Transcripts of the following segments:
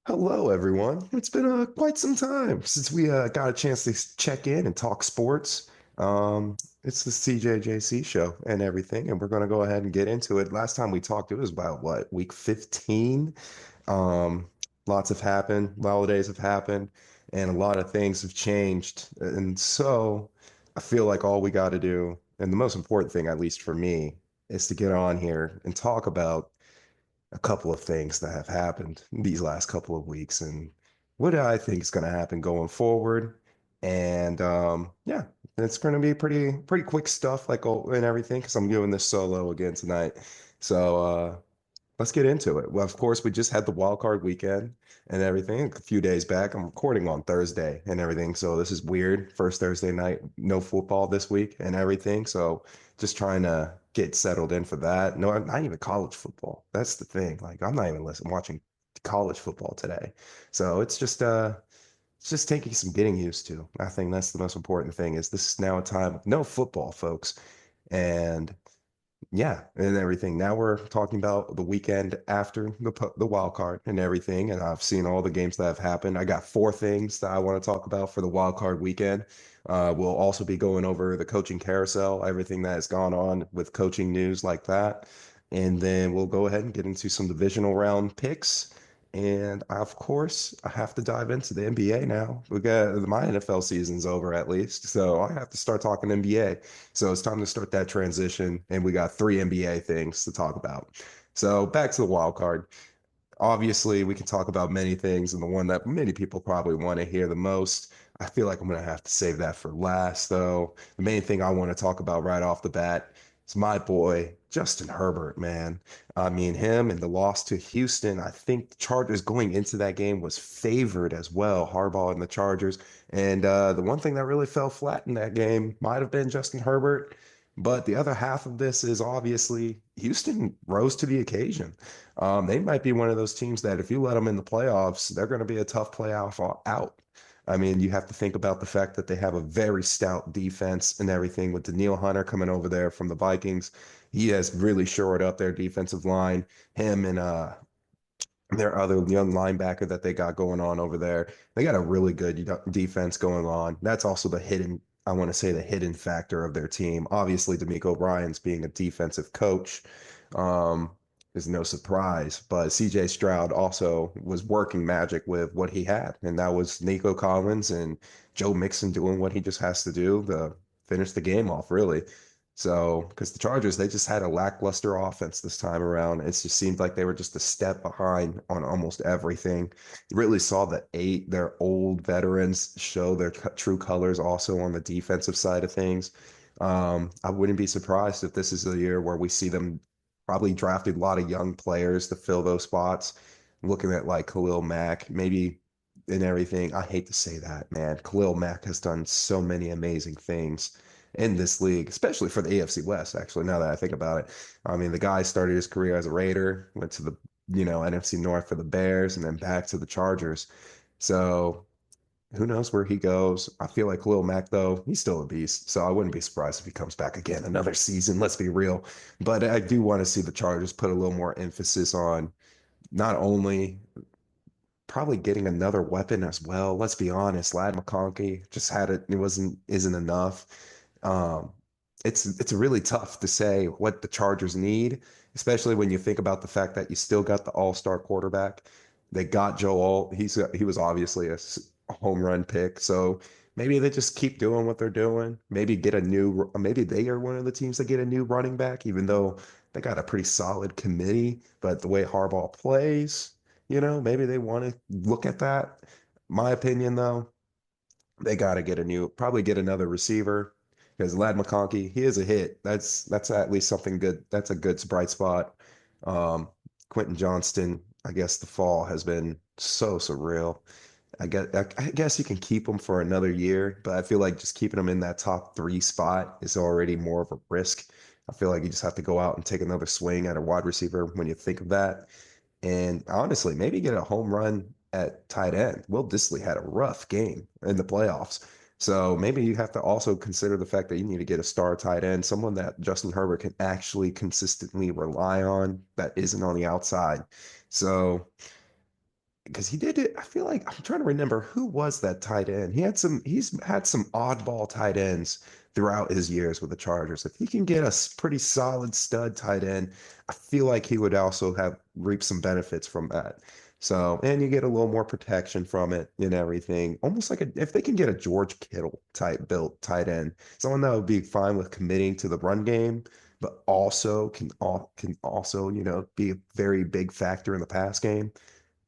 Hello, everyone. It's been quite some time since we got a chance to check in and talk sports. It's the CJJC show and everything, and we're going to go ahead and get into it. Last time we talked, it was about what, week 15? Um, Lots have happened, holidays have happened, and a lot of things have changed. And so I feel like all we got to do, and the most important thing, at least for me, is to get on here and talk about a couple of things that have happened these last couple of weeks and what I think is going to happen going forward. And yeah, it's going to be pretty quick stuff like and everything because I'm doing this solo again tonight. So let's get into it. Well, of course, we just had the wild card weekend and everything a few days back. I'm recording on Thursday and everything. So this is weird. First Thursday night, no football this week and everything. So just trying to get settled in for that. No, not even college football. That's the thing. Like I'm not even watching college football today. So it's just taking some getting used to. I think that's the most important thing is this is now a time of no football, folks. And yeah, and everything. Now we're talking about the weekend after the wild card and everything, and I've seen all the games that have happened. I got four things that I want to talk about for the wild card weekend. We'll also be going over the coaching carousel, everything that has gone on with coaching news like that, and then we'll go ahead and get into some divisional round picks. And of course, I have to dive into the NBA now. We got my NFL season's over at least, so I have to start talking NBA. So it's time to start that transition, and we got three NBA things to talk about. So back to the wild card. Obviously, we can talk about many things, and the one that many people probably want to hear the most, I feel like I'm going to have to save that for last, though. The main thing I want to talk about right off the bat is my boy, Justin Herbert, man. I mean, him and the loss to Houston, I think the Chargers going into that game was favored as well, Harbaugh and the Chargers. And the one thing that really fell flat in that game might have been Justin Herbert. But the other half of this is obviously Houston rose to the occasion. They might be one of those teams that if you let them in the playoffs, they're going to be a tough playoff out. I mean, you have to think about the fact that they have a very stout defense and everything with Daniil Hunter coming over there from the Vikings. He has really shored up their defensive line. Him and their other young linebacker that they got going on over there. They got a really good defense going on. That's also I want to say the hidden factor of their team. Obviously, D'Amico Ryan's being a defensive coach um, is no surprise, but CJ Stroud also was working magic with what he had, and that was Nico Collins and Joe Mixon doing what he just has to do to finish the game off, really. So, because the Chargers, they just had a lackluster offense this time around. It just seemed like they were just a step behind on almost everything. You really saw their old veterans show their true colors also on the defensive side of things. I wouldn't be surprised if this is a year where we see them probably drafted a lot of young players to fill those spots. Looking at like Khalil Mack, maybe and everything. I hate to say that, man. Khalil Mack has done so many amazing things in this league, especially for the AFC West, actually, now that I think about it. I mean, the guy started his career as a Raider, went to the, NFC North for the Bears, and then back to the Chargers. So who knows where he goes? I feel like Khalil Mack, though, he's still a beast. So I wouldn't be surprised if he comes back again another season. Let's be real. But I do want to see the Chargers put a little more emphasis on not only probably getting another weapon as well. Let's be honest, Lad McConkey just had it. It isn't enough. Um, it's really tough to say what the Chargers need, especially when you think about the fact that you still got the all-star quarterback. They got Joe Alt. He was obviously a home run pick. So maybe they just keep doing what they're doing. Maybe they are one of the teams that get a new running back, even though they got a pretty solid committee. But the way Harbaugh plays, maybe they want to look at that. My opinion, though, they got to probably get another receiver because Lad McConkey, he is a hit. That's at least something good. That's a good bright spot. Um, Quentin Johnston, I guess the fall has been so surreal. I guess you can keep him for another year, but I feel like just keeping him in that top three spot is already more of a risk. I feel like you just have to go out and take another swing at a wide receiver when you think of that. And honestly, maybe get a home run at tight end. Will Dissly had a rough game in the playoffs. So maybe you have to also consider the fact that you need to get a star tight end, someone that Justin Herbert can actually consistently rely on that isn't on the outside. So because he did it. I feel like I'm trying to remember who was that tight end. He's had some oddball tight ends throughout his years with the Chargers. If he can get a pretty solid stud tight end, I feel like he would also have reap some benefits from that. So, and you get a little more protection from it and everything. Almost like if they can get a George Kittle type built tight end, someone that would be fine with committing to the run game, but also can also, be a very big factor in the pass game,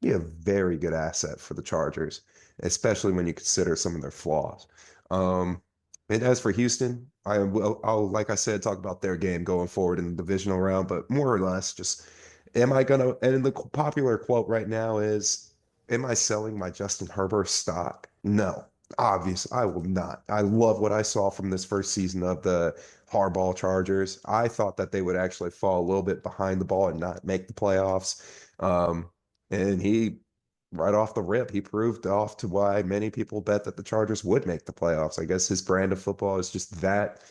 be a very good asset for the Chargers, especially when you consider some of their flaws. Um, and as for Houston, I'll, like I said, talk about their game going forward in the divisional round, but more or less just, am I gonna, and the popular quote right now is, am I selling my Justin Herbert stock? No, obvious, I will not. I love what I saw from this first season of the Harbaugh Chargers. I thought that they would actually fall a little bit behind the ball and not make the playoffs. Um, and he, right off the rip, he proved off to why many people bet that the Chargers would make the playoffs. I guess his brand of football is just that,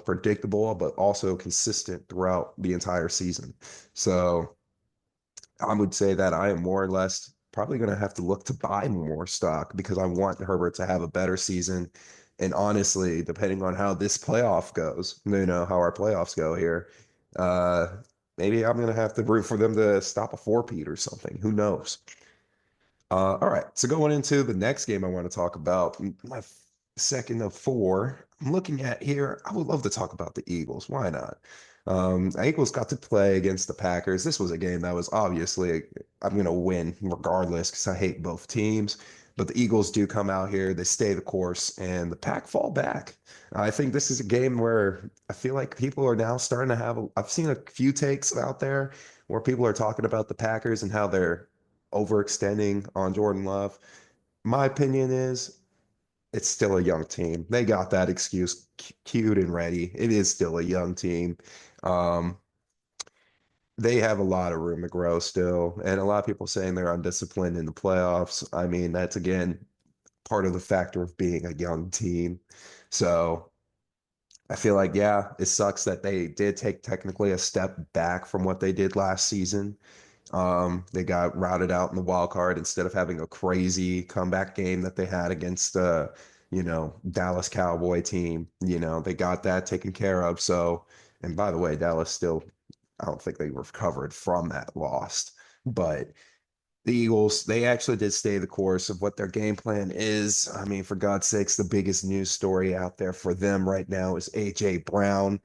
predictable, but also consistent throughout the entire season. So I would say that I am more or less probably going to have to look to buy more stock because I want Herbert to have a better season. And honestly, depending on how this playoff goes, how our playoffs go here, uh, maybe I'm going to have to root for them to stop a four-peat or something. Who knows? All right. So going into the next game I want to talk about, my second of four, I'm looking at here. I would love to talk about the Eagles. Why not? The Eagles got to play against the Packers. This was a game that was obviously I'm going to win regardless because I hate both teams. But the Eagles do come out here, they stay the course, and the Pack fall back. I think this is a game where I feel like people are now starting to have. I've seen a few takes out there where people are talking about the Packers and how they're overextending on Jordan Love. My opinion is it's still a young team. They got that excuse queued and ready. It is still a young team. Um, they have a lot of room to grow still, and a lot of people saying they're undisciplined in the playoffs. I mean, that's again part of the factor of being a young team. So I feel like, yeah, it sucks that they did take technically a step back from what they did last season. They got routed out in the wild card instead of having a crazy comeback game that they had against Dallas Cowboy team. They got that taken care of. So, and by the way, Dallas still, I don't think they recovered from that loss. But the Eagles, they actually did stay the course of what their game plan is. I mean, for God's sakes, the biggest news story out there for them right now is AJ Brown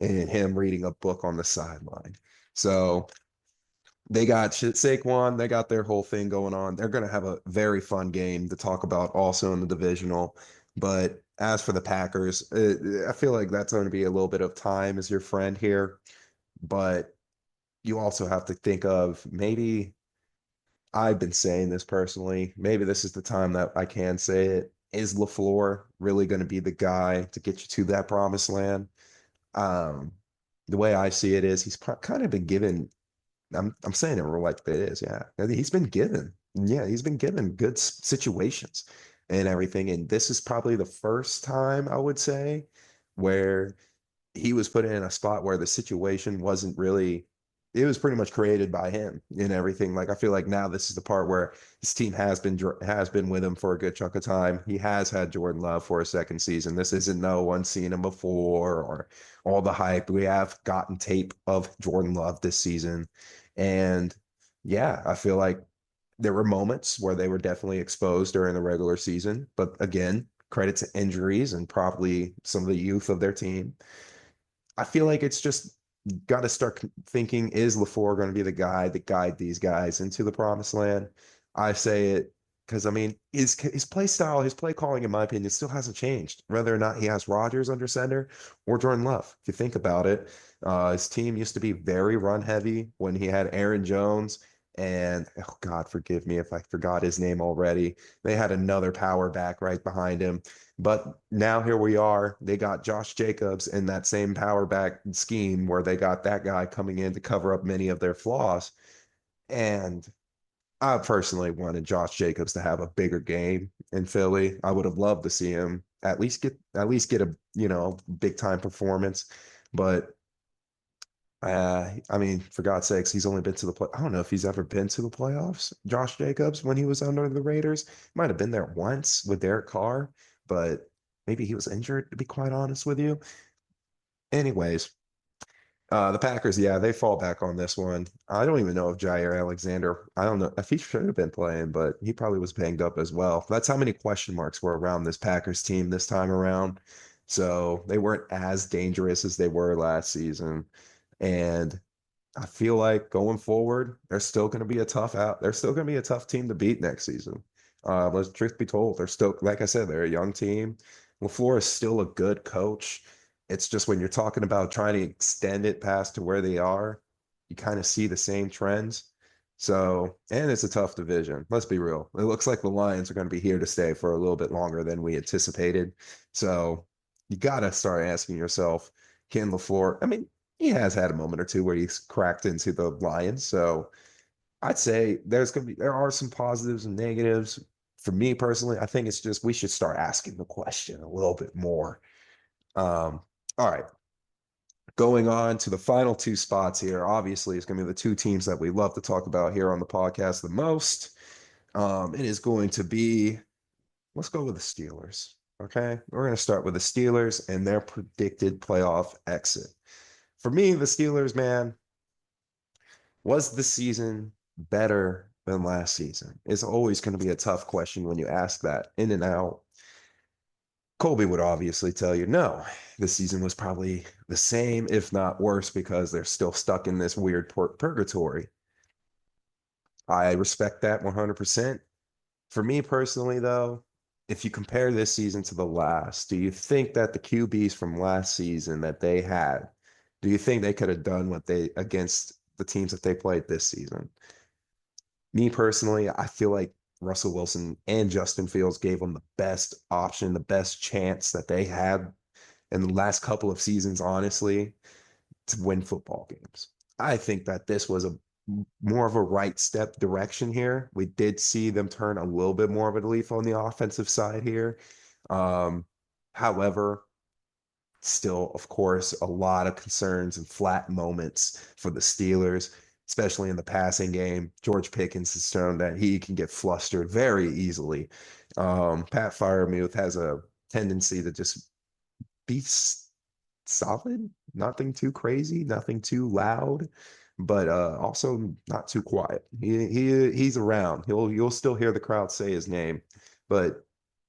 and him reading a book on the sideline. So they got Saquon, they got their whole thing going on. They're going to have a very fun game to talk about also in the divisional. But as for the Packers, I feel like that's going to be a little bit of time as your friend here. But you also have to think of maybe I've been saying this personally. Maybe this is the time that I can say it. Is LaFleur really going to be the guy to get you to that promised land? Um, the way I see it is he's kind of been given, I'm saying it real like it is. Yeah. He's been given. Yeah, he's been given good situations and everything. And this is probably the first time I would say where he was put in a spot where the situation wasn't really, it was pretty much created by him and everything. Like I feel like now this is the part where his team has been with him for a good chunk of time. He has had Jordan Love for a second season. This isn't no one seen him before or all the hype. We have gotten tape of Jordan Love this season. And yeah, I feel like there were moments where they were definitely exposed during the regular season. But again, credit to injuries and probably some of the youth of their team. I feel like it's just got to start thinking, is LaFleur going to be the guy that guide these guys into the promised land? I say it because I mean his play style, his play calling, in my opinion, still hasn't changed. Whether or not he has Rodgers under center or Jordan Love, if you think about it, his team used to be very run heavy when he had Aaron Jones and oh God, forgive me if I forgot his name already. They had another power back right behind him. But now here we are. They got Josh Jacobs in that same power back scheme where they got that guy coming in to cover up many of their flaws. And I personally wanted Josh Jacobs to have a bigger game in Philly. I would have loved to see him at least get a big time performance. But I mean, for God's sakes, he's only been to the play. I don't know if he's ever been to the playoffs. Josh Jacobs, when he was under the Raiders, might have been there once with Derek Carr, but maybe he was injured, to be quite honest with you. Anyways, the Packers, yeah, they fall back on this one. I don't even know if Jair Alexander, I don't know if he should have been playing, but he probably was banged up as well. That's how many question marks were around this Packers team this time around. So they weren't as dangerous as they were last season. And I feel like going forward, they're still going to be a tough out. They're still going to be a tough team to beat next season. But truth be told, they're still, like I said, they're a young team. LaFleur is still a good coach. It's just when you're talking about trying to extend it past to where they are, you kind of see the same trends. So, and it's a tough division. Let's be real. It looks like the Lions are going to be here to stay for a little bit longer than we anticipated. So, you got to start asking yourself, can LaFleur, I mean, he has had a moment or two where he's cracked into the Lions. So I'd say there are some positives and negatives. For me personally, I think it's just we should start asking the question a little bit more. All right. Going on to the final two spots here, obviously, it's going to be the two teams that we love to talk about here on the podcast the most. It is going to be, let's go with the Steelers. Okay. We're going to start with the Steelers and their predicted playoff exit. For me, the Steelers, man, was the season better than last season? It's always going to be a tough question when you ask that in and out. Colby would obviously tell you no, the season was probably the same, if not worse, because they're still stuck in this weird purgatory. I respect that 100%. For me personally, though, if you compare this season to the last, do you think that the QBs from last season that they had, do you think they could have done what they against the teams that they played this season? Me personally, I feel like Russell Wilson and Justin Fields gave them the best option, the best chance that they had in the last couple of seasons, honestly, to win football games. I think that this was a more of a right step direction here. We did see them turn a little bit more of a leaf on the offensive side here. Um, However, still, of course, a lot of concerns and flat moments for the Steelers, especially in the passing game. George Pickens has shown that he can get flustered very easily. Pat Freiermuth has a tendency to just be solid, nothing too crazy, nothing too loud, but also not too quiet. He's around. You'll still hear the crowd say his name, but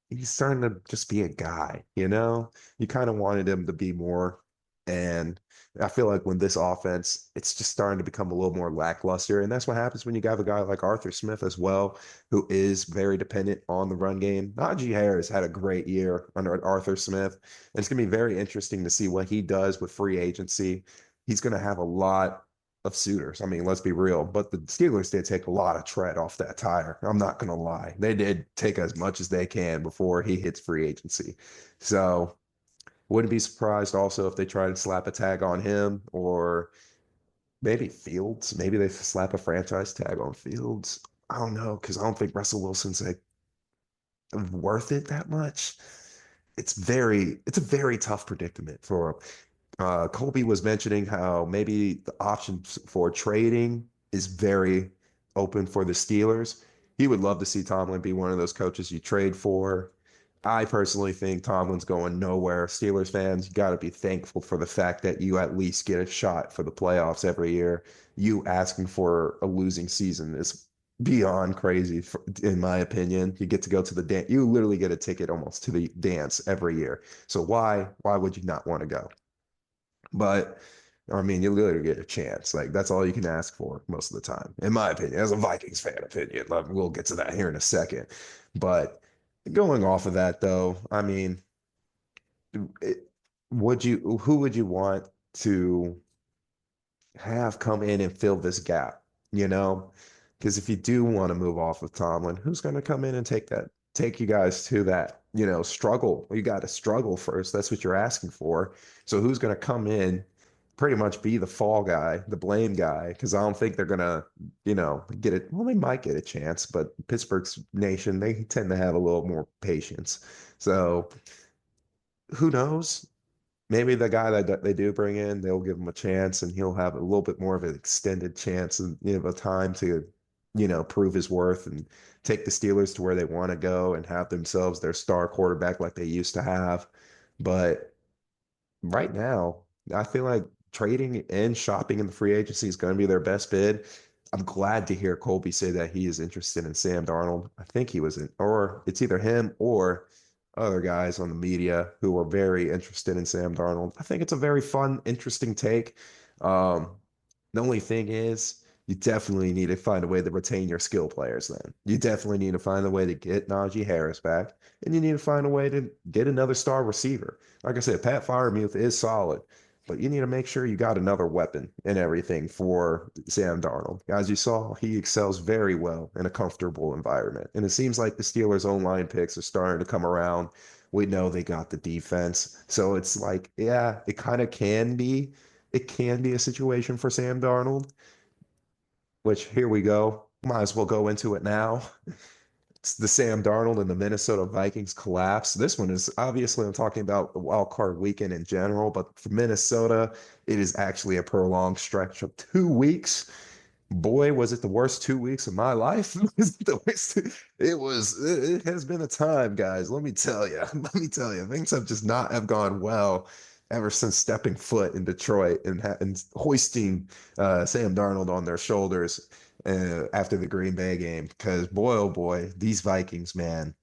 he's starting to just be a guy, you know? You kind of wanted him to be more. And I feel like when this offense, it's just starting to become a little more lackluster. And that's what happens when you have a guy like Arthur Smith as well, who is very dependent on the run game. Najee Harris had a great year under Arthur Smith. And it's going to be very interesting to see what he does with free agency. He's going to have a lot of suitors. I mean, let's be real, but the Steelers did take a lot of tread off that tire. I'm not going to lie. They did take as much as they can before he hits free agency. So, wouldn't be surprised also if they try to slap a tag on him or maybe Fields. Maybe they slap a franchise tag on Fields. I don't know because I don't think Russell Wilson's like worth it that much. It's a very tough predicament for him. Colby was mentioning how maybe the option for trading is very open for the Steelers. He would love to see Tomlin be one of those coaches you trade for. I personally think Tomlin's going nowhere. Steelers fans, you got to be thankful for the fact that you at least get a shot for the playoffs every year. You asking for a losing season is beyond crazy, in my opinion. You get to go to the dance. You literally get a ticket almost to the dance every year. So why would you not want to go? But I mean, you literally get a chance. Like that's all you can ask for most of the time, in my opinion, as a Vikings fan opinion. Like, we'll get to that here in a second. But going off of that, though, I mean, it, who would you want to have come in and fill this gap, you know? Because if you do want to move off of Tomlin, who's going to come in and take you guys to that, struggle? You got to struggle first. That's what you're asking for. So who's going to come in, pretty much be the fall guy, the blame guy? Because I don't think they're going to, get it. Well, they might get a chance, but Pittsburgh's nation, they tend to have a little more patience. So who knows? maybe the guy that they do bring in, they'll give him a chance and he'll have a little bit more of an extended chance and a time to, prove his worth and take the Steelers to where they want to go and have themselves their star quarterback like they used to have. But right now, I feel like trading and shopping in the free agency is going to be their best bid. I'm glad to hear Colby say that he is interested in Sam Darnold. I think he was in, or it's either him or other guys on the media who are very interested in Sam Darnold. I think it's a very fun, interesting take. Um, the only thing is, you definitely need to find a way to retain your skill players then. You definitely need to find a way to get Najee Harris back, and you need to find a way to get another star receiver. Like I said, Pat Freiermuth is solid, but you need to make sure you got another weapon and everything for Sam Darnold. As you saw, he excels very well in a comfortable environment. And it seems like the Steelers' own line picks are starting to come around. We know they got the defense. So it's like, yeah, it can be a situation for Sam Darnold, which here we go. Might as well go into it now. It's the Sam Darnold and the Minnesota Vikings collapse. This one is obviously I'm talking about the wild card weekend in general, but for Minnesota, it is actually a prolonged stretch of 2 weeks. Boy, was it the worst 2 weeks of my life. It has been a time, guys. Let me tell you. Let me tell you. Things have just not have gone well ever since stepping foot in Detroit and hoisting Sam Darnold on their shoulders after the Green Bay game. Because boy, oh boy, these Vikings, man,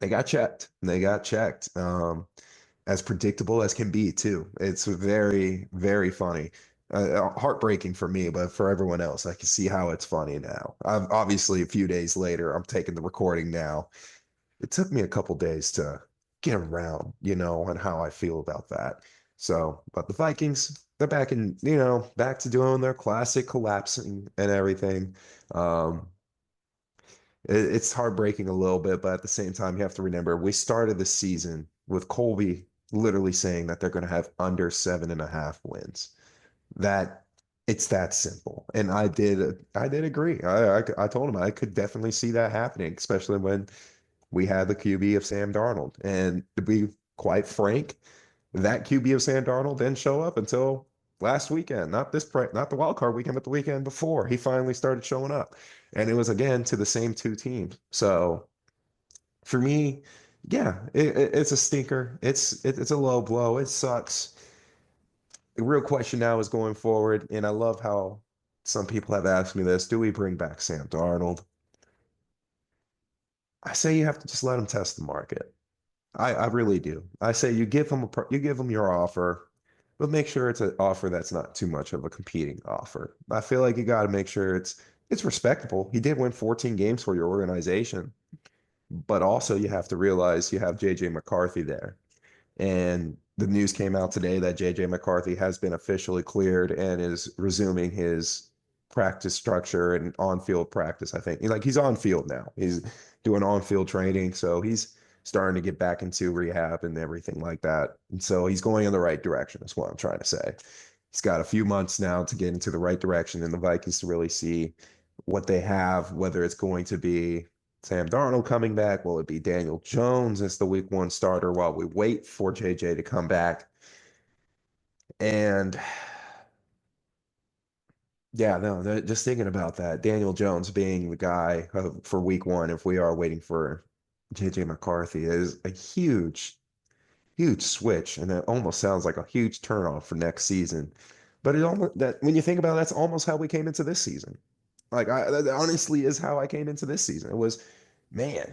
they got checked. They got checked. As predictable as can be, too. It's very, very funny. Heartbreaking for me, but for everyone else, I can see how it's funny now. Obviously, a few days later, I'm taking the recording now. It took me a couple days to get around, and how I feel about that. So, but the Vikings, they're back in, back to doing their classic collapsing and everything. Um, it's heartbreaking a little bit, but at the same time, you have to remember we started the season with Colby literally saying that they're going to have under 7.5 wins. That it's that simple. And I did agree. I told him I could definitely see that happening, especially when we had the QB of Sam Darnold. And to be quite frank, that QB of Sam Darnold didn't show up until last weekend, not the wild card weekend, but the weekend before. He finally started showing up. And it was again to the same two teams. So for me, yeah, it's a stinker. It's a low blow. It sucks. The real question now is going forward, and I love how some people have asked me this: do we bring back Sam Darnold? I say you have to just let him test the market. I really do. I say you give him your offer, but make sure it's an offer that's not too much of a competing offer. I feel like you got to make sure it's respectable. He did win 14 games for your organization, but also you have to realize you have JJ McCarthy there. And the news came out today that JJ McCarthy has been officially cleared and is resuming his practice structure and on-field practice. I think he's on field now. He's doing on-field training, so he's starting to get back into rehab and everything like that. And so he's going in the right direction, is what I'm trying to say. He's got a few months now to get into the right direction and the Vikings to really see what they have, whether it's going to be Sam Darnold coming back? Will it be Daniel Jones as the week one starter while we wait for JJ to come back? And yeah, no, just thinking about that, Daniel Jones being the guy for week one, if we are waiting for JJ McCarthy, is a huge, huge switch. And it almost sounds like a huge turnoff for next season. But it almost that when you think about it, that's almost how we came into this season. That honestly is how I came into this season. It was, man,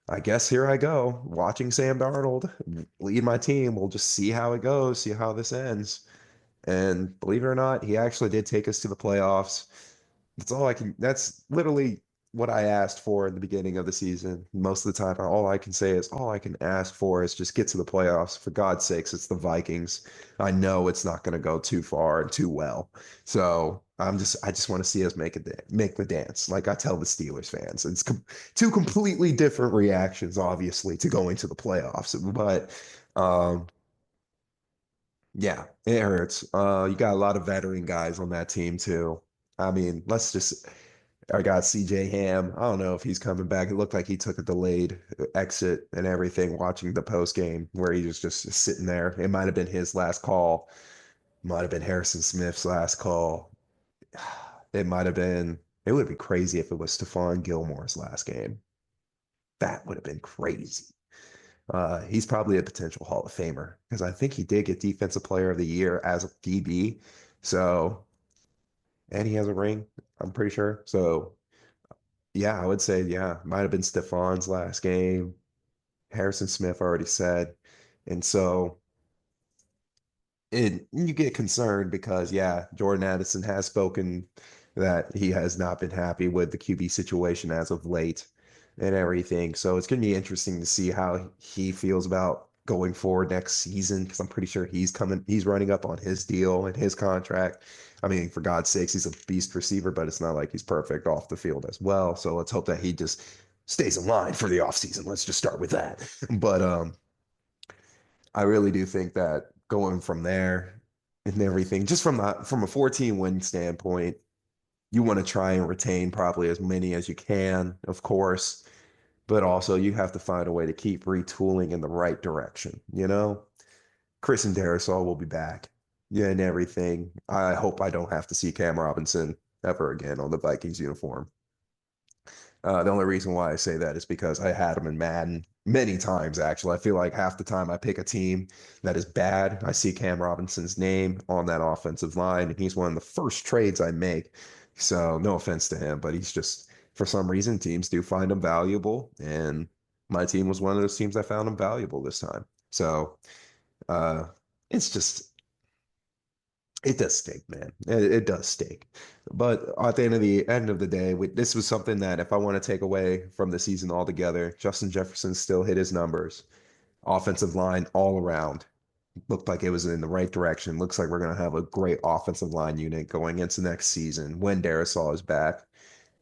I guess here I go, watching Sam Darnold lead my team. We'll just see how it goes, see how this ends. And believe it or not, he actually did take us to the playoffs. That's literally what I asked for in the beginning of the season. Most of the time, all I can say is all I can ask for is just get to the playoffs. For God's sakes, it's the Vikings. I know it's not going to go too far and too well. So I just want to see us make the dance. Like I tell the Steelers fans, two completely different reactions, obviously, to going to the playoffs. But yeah, it hurts. You got a lot of veteran guys on that team too. I mean, let's just I got CJ Ham. I don't know if he's coming back. It looked like he took a delayed exit and everything watching the post game where he was just sitting there. It might have been his last call. Might have been Harrison Smith's last call. It might have been, it would be crazy if it was Stephon Gilmore's last game. That would have been crazy. He's probably a potential Hall of Famer because I think he did get Defensive Player of the Year as a DB. So, and he has a ring, I'm pretty sure. So, yeah, I would say, yeah, might have been Stephon's last game. Harrison Smith already said. And so, you get concerned because yeah, Jordan Addison has spoken that he has not been happy with the QB situation as of late and everything. So it's going to be interesting to see how he feels about going forward next season because I'm pretty sure he's running up on his deal and his contract. I mean, for God's sakes, he's a beast receiver, but it's not like he's perfect off the field as well. So let's hope that he just stays in line for the offseason. Let's just start with that. But I really do think that going from there and everything, just from a 14 win standpoint, you want to try and retain probably as many as you can, of course, but also you have to find a way to keep retooling in the right direction, you know? Chris and Darisaw will be back. Yeah, and everything. I hope I don't have to see Cam Robinson ever again on the Vikings uniform. The only reason why I say that is because I had him in Madden many times, actually. I feel like half the time I pick a team that is bad, I see Cam Robinson's name on that offensive line, and he's one of the first trades I make. So, no offense to him, but he's just, for some reason, teams do find him valuable, and my team was one of those teams I found him valuable this time. So, uh, it's just it does stink, man. It does stink. But at the end of the day, this was something that if I want to take away from the season altogether, Justin Jefferson still hit his numbers. Offensive line all around looked like it was in the right direction. Looks like we're going to have a great offensive line unit going into next season when Darisaw is back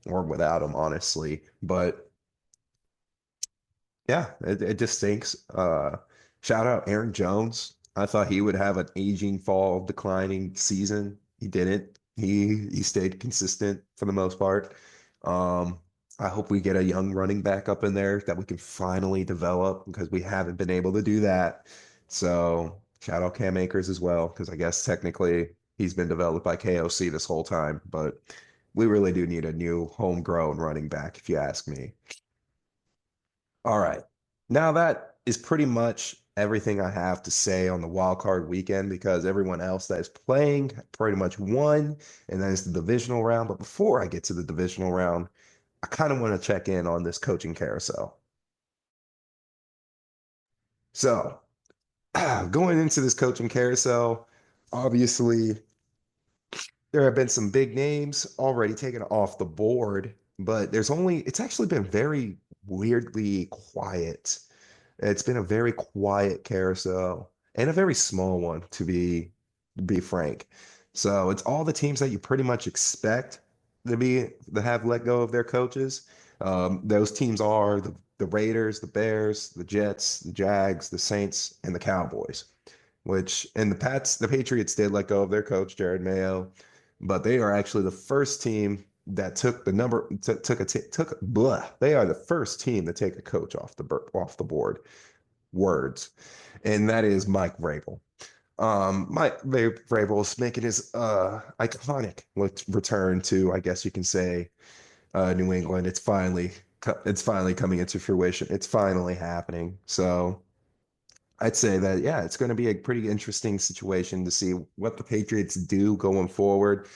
or without him, honestly. But yeah, it just stinks. Shout out Aaron Jones. I thought he would have an aging fall, declining season. He didn't. He stayed consistent for the most part. Um, I hope we get a young running back up in there that we can finally develop because we haven't been able to do that. So shout out Cam Akers as well, because I guess technically he's been developed by KOC this whole time, but we really do need a new homegrown running back, if you ask me. All right. Now that is pretty much everything I have to say on the wild card weekend because everyone else that is playing pretty much won, and then it's the divisional round. But before I get to the divisional round, I kind of want to check in on this coaching carousel. So, going into this coaching carousel, obviously there have been some big names already taken off the board, but it's actually been very weirdly quiet. It's been a very quiet carousel and a very small one, to be frank. So it's all the teams that you pretty much expect to have let go of their coaches. Those teams are the Raiders, the Bears, the Jets, the Jags, the Saints, and the Cowboys. The Patriots did let go of their coach, Jared Mayo, but they are actually the first team that took the number took blah. They are the first team to take a coach off the board. Words, and that is Mike Vrabel. Mike Vrabel is making his iconic return to, I guess you can say, New England. It's finally coming into fruition. It's finally happening. So I'd say that, yeah, it's going to be a pretty interesting situation to see what the Patriots do going forward.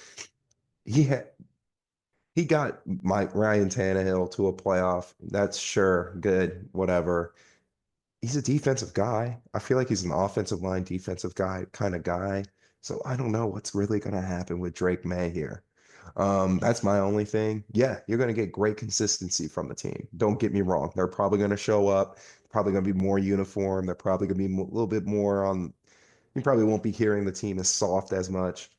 He ha he got Mike Ryan Tannehill to a playoff. That's sure good, whatever. He's a defensive guy. I feel like he's an offensive line defensive guy kind of guy. So I don't know what's really going to happen with Drake May here. That's my only thing. Yeah, you're going to get great consistency from the team. Don't get me wrong. They're probably going to show up, probably going to be more uniform. They're probably going to be a little bit more on. You probably won't be hearing the team as soft as much.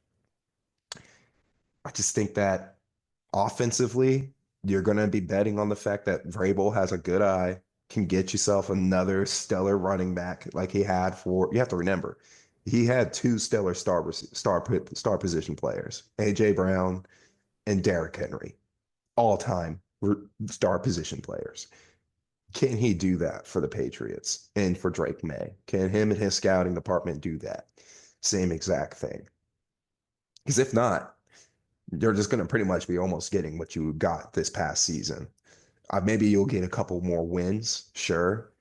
I just think that offensively, you're going to be betting on the fact that Vrabel has a good eye, can get yourself another stellar running back like he had you have to remember, he had two stellar star position players, AJ Brown and Derrick Henry. all-time star position players. Can he do that for the Patriots and for Drake May? Can him and his scouting department do that? Same exact thing. Because if not, you're just going to pretty much be almost getting what you got this past season. Maybe you'll get a couple more wins, sure,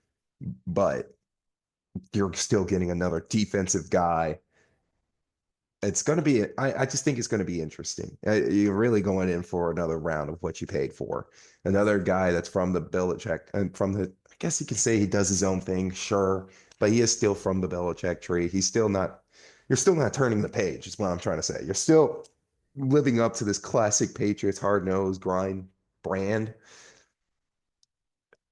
but you're still getting another defensive guy. It's going to be, I just think it's going to be interesting. You're really going in for another round of what you paid for. Another guy that's from the Belichick and from the, I guess you could say he does his own thing, sure, but he is still from the Belichick tree. He's still not, you're still not turning the page, is what I'm trying to say. You're still living up to this classic Patriots hard-nosed grind brand.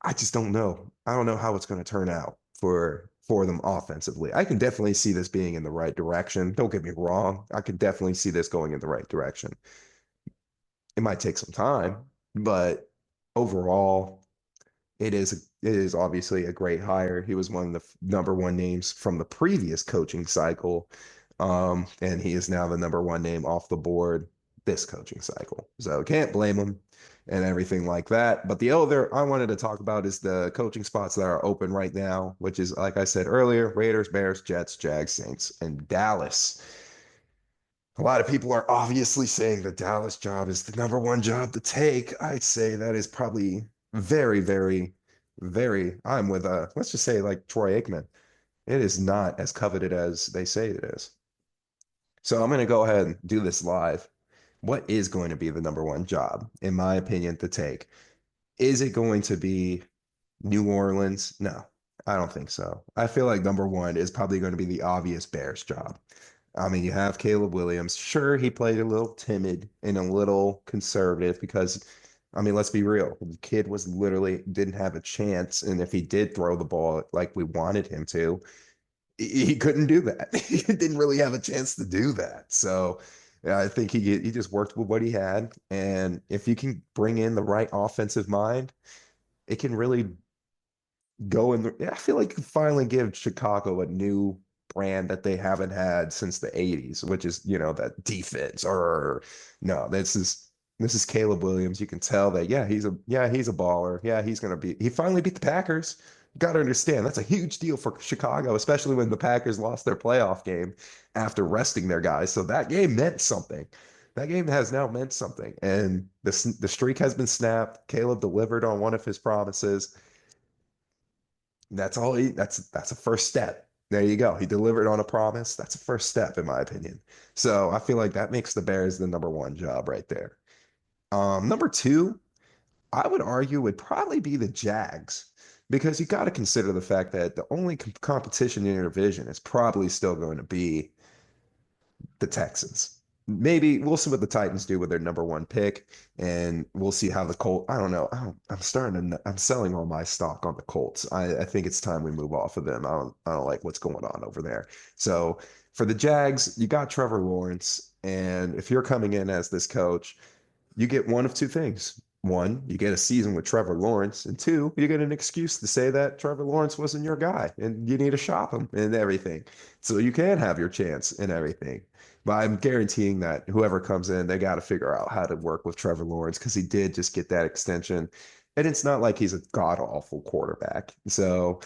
I just don't know. I don't know how it's going to turn out for them offensively. I can definitely see this being in the right direction. Don't get me wrong. I could definitely see this going in the right direction. It might take some time, but overall, it is obviously a great hire. He was one of the number one names from the previous coaching cycle. And he is now the number one name off the board this coaching cycle. So can't blame him and everything like that. But the other I wanted to talk about is the coaching spots that are open right now, which is, like I said earlier, Raiders, Bears, Jets, Jags, Saints, and Dallas. A lot of people are obviously saying the Dallas job is the number one job to take. I'd say that is probably very, very, very. I'm with let's just say like Troy Aikman. It is not as coveted as they say it is. So I'm going to go ahead and do this live. What is going to be the number one job, in my opinion, to take? Is it going to be New Orleans? No, I don't think so. I feel like number one is probably going to be the obvious Bears job. I mean, you have Caleb Williams. Sure, he played a little timid and a little conservative because, I mean, let's be real. The kid was literally didn't have a chance. And if he did throw the ball like we wanted him to, he couldn't do that. He didn't really have a chance to do that. So yeah, I think he just worked with what he had. And if you can bring in the right offensive mind, it can really go in the, yeah, I feel like you can finally give Chicago a new brand that they haven't had since the 80s, which is, that defense or no, this is Caleb Williams. You can tell that, he's a baller. Yeah, he finally beat the Packers. You got to understand that's a huge deal for Chicago, especially when the Packers lost their playoff game after resting their guys. So that game meant something. That game has now meant something. And the streak has been snapped. Caleb delivered on one of his promises. That's a first step. There you go. He delivered on a promise. That's a first step, in my opinion. So I feel like that makes the Bears the number one job right there. Number two, I would argue would probably be the Jags because you got to consider the fact that the only competition in your division is probably still going to be the Texans. Maybe we'll see what the Titans do with their number one pick, and we'll see how the Colts. I don't know. I'm selling all my stock on the Colts. I think it's time we move off of them. I don't like what's going on over there. So for the Jags, you got Trevor Lawrence, and if you're coming in as this coach, you get one of two things. One, you get a season with Trevor Lawrence, and two, you get an excuse to say that Trevor Lawrence wasn't your guy and you need to shop him and everything. So you can have your chance and everything. But I'm guaranteeing that whoever comes in, they got to figure out how to work with Trevor Lawrence because he did just get that extension. And it's not like he's a god awful quarterback. So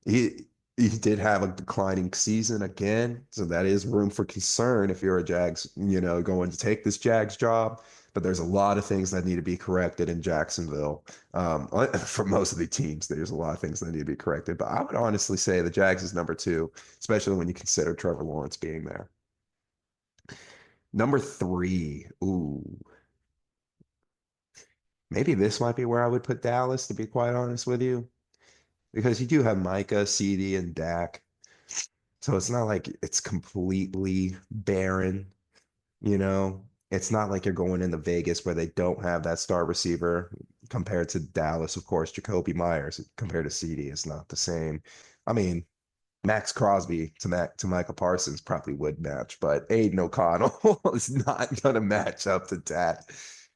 he he did have a declining season again. So that is room for concern if you're a Jags, going to take this Jags job. But there's a lot of things that need to be corrected in Jacksonville. For most of the teams, there's a lot of things that need to be corrected. But I would honestly say the Jags is number two, especially when you consider Trevor Lawrence being there. Number three, ooh, maybe this might be where I would put Dallas, to be quite honest with you, because you do have Micah, CD, and Dak. So it's not like it's completely barren, you know. It's not like you're going into Vegas where they don't have that star receiver compared to Dallas, of course. Jacoby Myers compared to CD is not the same. I mean, Max Crosby to Michael Parsons probably would match, but Aiden O'Connell is not going to match up to that.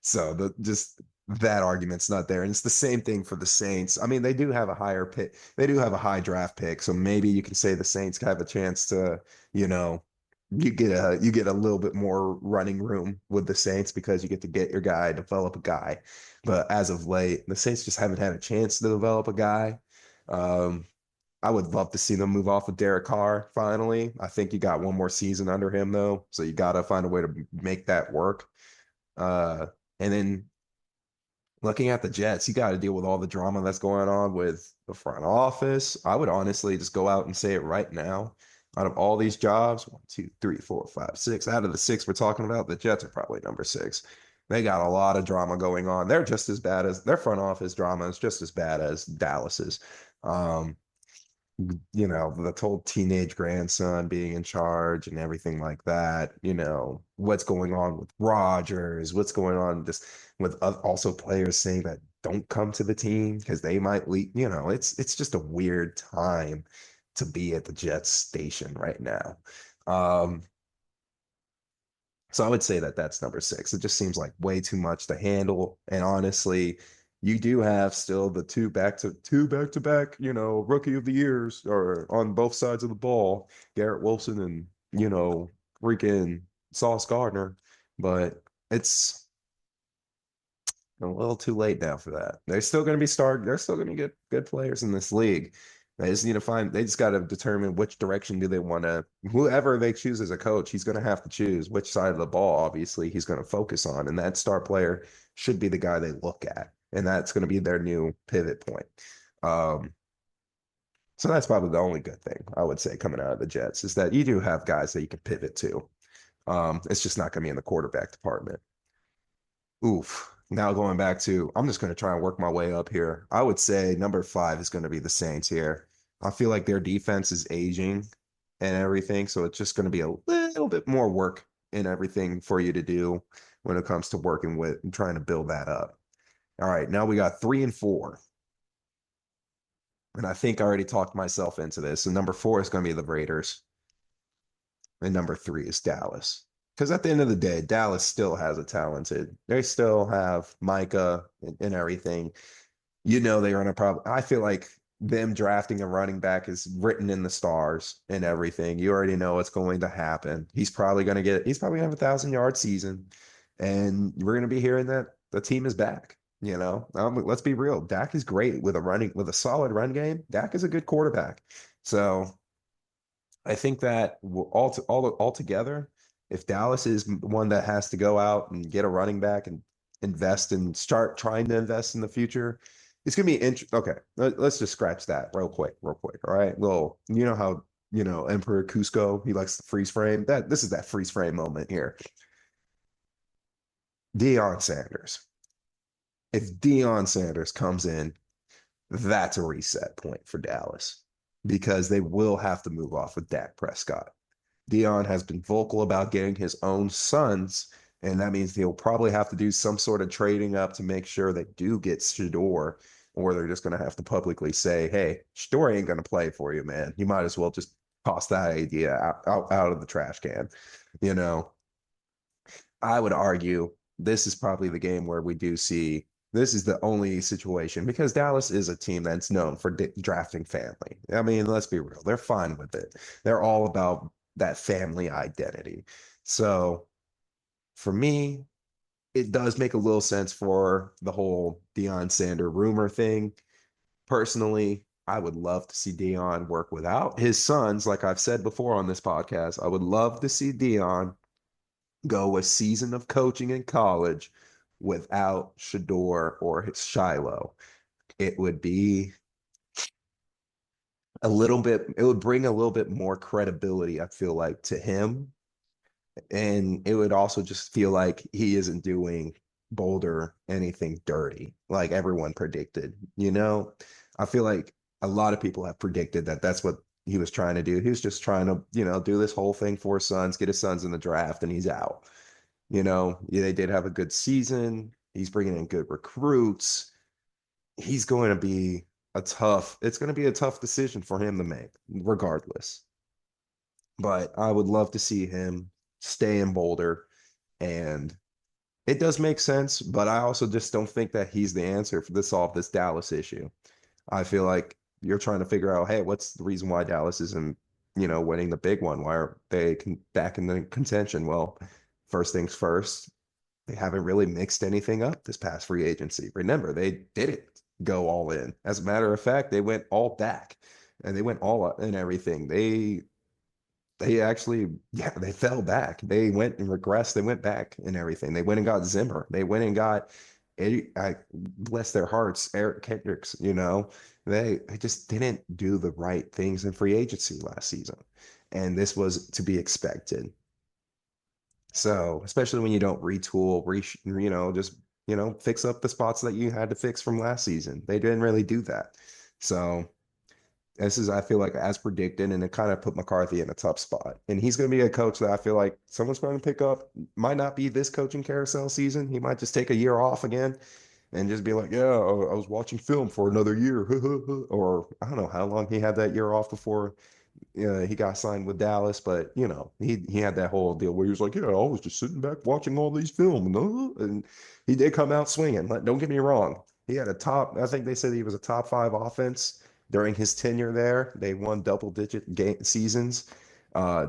So just that argument's not there. And it's the same thing for the Saints. I mean, they do have a higher pick. They do have a high draft pick. So maybe you can say the Saints have a chance to, you know, you get a little bit more running room with the Saints because you get to get your guy, develop a guy. But as of late, the Saints just haven't had a chance to develop a guy. Um, I would love to see them move off of Derek Carr finally. I think you got one more season under him though, so you got to find a way to make that work. Uh, and then looking at the Jets, you got to deal with all the drama that's going on with the front office. I would honestly just go out and say it right now. Out of all these jobs, one, two, three, four, five, six, out of the six we're talking about, the Jets are probably number six. They got a lot of drama going on. They're just as bad as their front office drama is just as bad as Dallas's. Um, the whole teenage grandson being in charge and everything like that, what's going on with Rogers, what's going on just with also players saying that don't come to the team because they might leave, it's just a weird time to be at the Jets station right now. Um, so I would say that that's number six. It just seems like way too much to handle. And honestly, you do have still the two back to back, rookie of the years or on both sides of the ball, Garrett Wilson and, freaking Sauce Gardner. But it's a little too late now for that. They're still going to get good players in this league. They just got to determine which direction do they want to, whoever they choose as a coach, he's going to have to choose which side of the ball, obviously, he's going to focus on. And that star player should be the guy they look at. And that's going to be their new pivot point. Um, so that's probably the only good thing I would say coming out of the Jets is that you do have guys that you can pivot to. It's just not going to be in the quarterback department. Oof. Now going back to, I'm just going to try and work my way up here. I would say number five is going to be the Saints here. I feel like their defense is aging and everything, so it's just going to be a little bit more work and everything for you to do when it comes to working with and trying to build that up. All right, now we got three and four. And I think I already talked myself into this. And number four is going to be the Raiders. And number three is Dallas. Because at the end of the day, Dallas still has a talented, they still have Micah and everything. They're going to probably, I feel like them drafting a running back is written in the stars and everything. You already know what's going to happen. He's probably going to have 1,000-yard season. And we're going to be hearing that the team is back. Let's be real. Dak is great with a solid run game. Dak is a good quarterback. So I think that all together, if Dallas is one that has to go out and get a running back and invest and start trying to invest in the future, it's gonna be interesting. Okay, let's just scratch that real quick. All right. Well, you know how Emperor Cusco, he likes the freeze frame. This is that freeze frame moment here. Deion Sanders. If Deion Sanders comes in, that's a reset point for Dallas because they will have to move off with Dak Prescott. Deion has been vocal about getting his own sons, and that means he'll probably have to do some sort of trading up to make sure they do get Shador, or they're just going to have to publicly say, hey, Shador ain't going to play for you, man. You might as well just toss that idea out of the trash can. You know, I would argue this is probably the game where we do see this is the only situation because Dallas is a team that's known for drafting family. I mean, let's be real. They're fine with it. They're all about that family identity. So for me, it does make a little sense for the whole Deion Sander rumor thing. Personally, I would love to see Deion work without his sons. Like I've said before on this podcast, I would love to see Deion go a season of coaching in college without Shador or his Shiloh. It would be it would bring a little bit more credibility, I feel like, to him. And it would also just feel like he isn't doing Boulder anything dirty, like everyone predicted. I feel like a lot of people have predicted that that's what he was trying to do. He was just trying to, do this whole thing for his sons, get his sons in the draft, and he's out. Yeah, they did have a good season. He's bringing in good recruits. He's going to be it's going to be a tough decision for him to make, regardless. But I would love to see him stay in Boulder. And it does make sense, but I also just don't think that he's the answer for to solve this Dallas issue. I feel like you're trying to figure out, hey, what's the reason why Dallas isn't winning the big one. Why are they back in the contention? Well, first things first, they haven't really mixed anything up this past free agency. Remember, they didn't go all in. As a matter of fact, they went all back and they went all in everything. They actually, yeah, they fell back. They went and regressed. They went back and everything. They went and got Zimmer. They went and got Eddie, bless their hearts, Eric Kendricks, they just didn't do the right things in free agency last season. And this was to be expected. So, especially when you don't retool, just, fix up the spots that you had to fix from last season. They didn't really do that. So, this is, I feel like, as predicted, and it kind of put McCarthy in a tough spot. And he's going to be a coach that I feel like someone's going to pick up. Might not be this coaching carousel season. He might just take a year off again and just be like, yeah, I was watching film for another year. Or I don't know how long he had that year off before he got signed with Dallas, but he had that whole deal where he was like, yeah, I was just sitting back watching all these film, and he did come out swinging. Don't get me wrong, he had a top. I think they said he was a top five offense during his tenure there. They won double-digit game seasons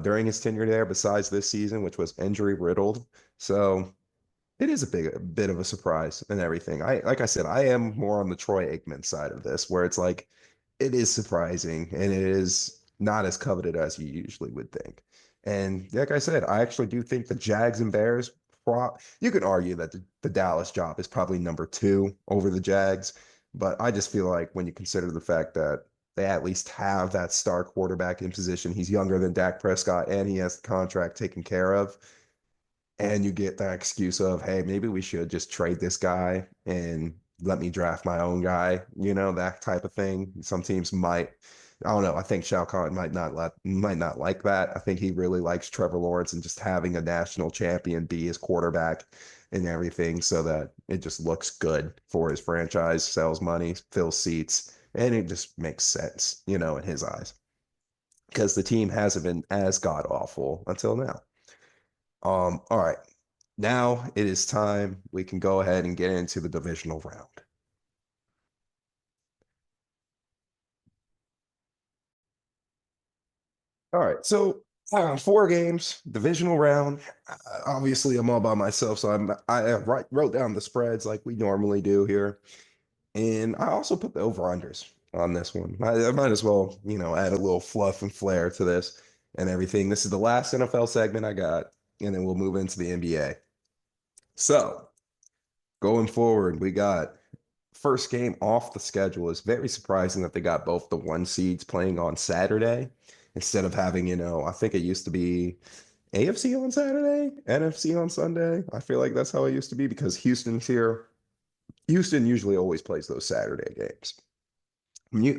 during his tenure there. Besides this season, which was injury riddled, so it is a bit of a surprise and everything. Like I said, I am more on the Troy Aikman side of this, where it's like it is surprising and it is not as coveted as you usually would think. And like I said, I actually do think the Jags and Bears, you could argue that the Dallas job is probably number two over the Jags, but I just feel like when you consider the fact that they at least have that star quarterback in position, he's younger than Dak Prescott and he has the contract taken care of, and you get that excuse of, hey, maybe we should just trade this guy and let me draft my own guy, that type of thing. Some teams might, I don't know. I think Shao Kahn might not like that. I think he really likes Trevor Lawrence and just having a national champion be his quarterback and everything so that it just looks good for his franchise, sells money, fills seats, and it just makes sense, in his eyes. Because the team hasn't been as god awful until now. All right. Now it is time we can go ahead and get into the divisional round. All right. So, four games, divisional round. Obviously, I'm all by myself, so wrote down the spreads like we normally do here, and I also put the over unders on this one. I might as well, add a little fluff and flair to this and everything. This is the last NFL segment I got, and then we'll move into the NBA. So, going forward, we got first game off the schedule. Is very surprising that they got both the one seeds playing on Saturday instead of having, I think it used to be AFC on Saturday, NFC on Sunday. I feel like that's how it used to be because Houston's here. Houston usually always plays those Saturday games.